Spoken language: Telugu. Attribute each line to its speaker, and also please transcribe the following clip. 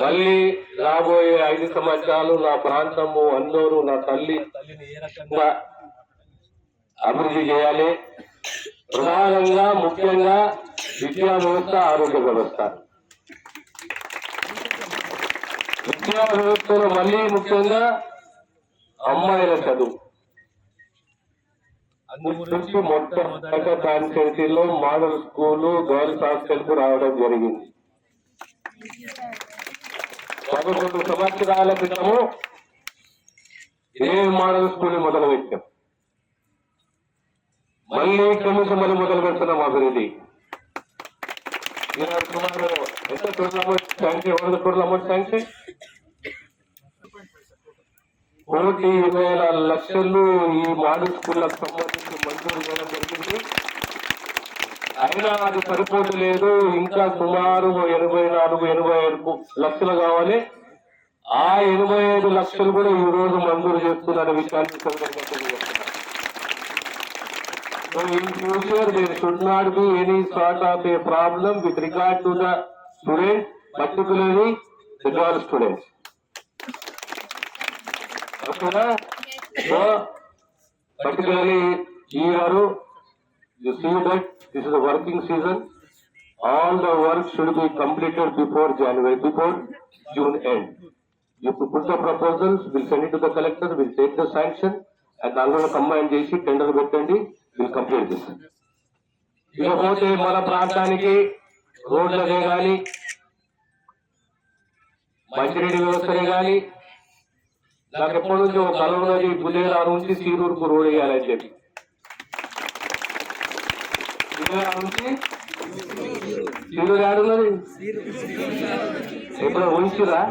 Speaker 1: మళ్ళీ రాబోయే 5 సంవత్సరాలు నా ప్రాంతము అందరూ నా తల్లిని ఏ రకంగా అభివృద్ధి చేయాలి. ప్రధానంగా ముఖ్యంగా విద్యా వ్యవస్థ, ఆరోగ్య వ్యవస్థ. విద్యా వ్యవస్థలో మళ్ళీ ముఖ్యంగా అమ్మాయిల చదువు గురించి మొత్తం కాన్స్టిట్యూన్సీలో మోడల్ స్కూలు, గర్ల్స్ హాస్టల్ కు రావడం జరిగింది. 11 సంవత్సరాల క్రితము ఏ మోడల్ స్కూల్ మొదలు పెట్టాం, మళ్ళీ కమిషన్లు మొదలు పెడుతున్నాం అభివృద్ధి. సుమారు ఎంత టోటల్ శాంక్షన్ 1,20,00,000 ఈ మోడల్ స్కూళ్ళకు సంబంధించి మంజూరు చేయడం జరిగింది. అయినా అది సరిపోవట్లేదు. ఇంకా సుమారు 84-85 లక్షలు కావాలి. ఆ 85 లక్షలు కూడా ఈ రోజు మంజూరు చేస్తున్న విషయాన్ని సందర్భంగా. So in future there should not be any sort of a problem with regard to the students, particularly the girl students. Okay, so particularly here you see that this is a working season. All the work should be completed before June end. You put the proposals, we'll send it to the collector, we'll take the sanction, and all combine చేసి టెండర్ పెట్టండి, we'll complete this. ఇకపోతే మన ప్రాంతానికి రోడ్లదే కానీ, మంచినీటి వ్యవస్థనే కానీ, నాకు ఎప్పటి నుంచో కలవనది బులేరా నుంచి సీరూరుకు రోడ్ వేయాలని చెప్పి. బులేరా నుంచి సీరూరు ఆడున్నది ఎప్పుడు ఉంచిరా.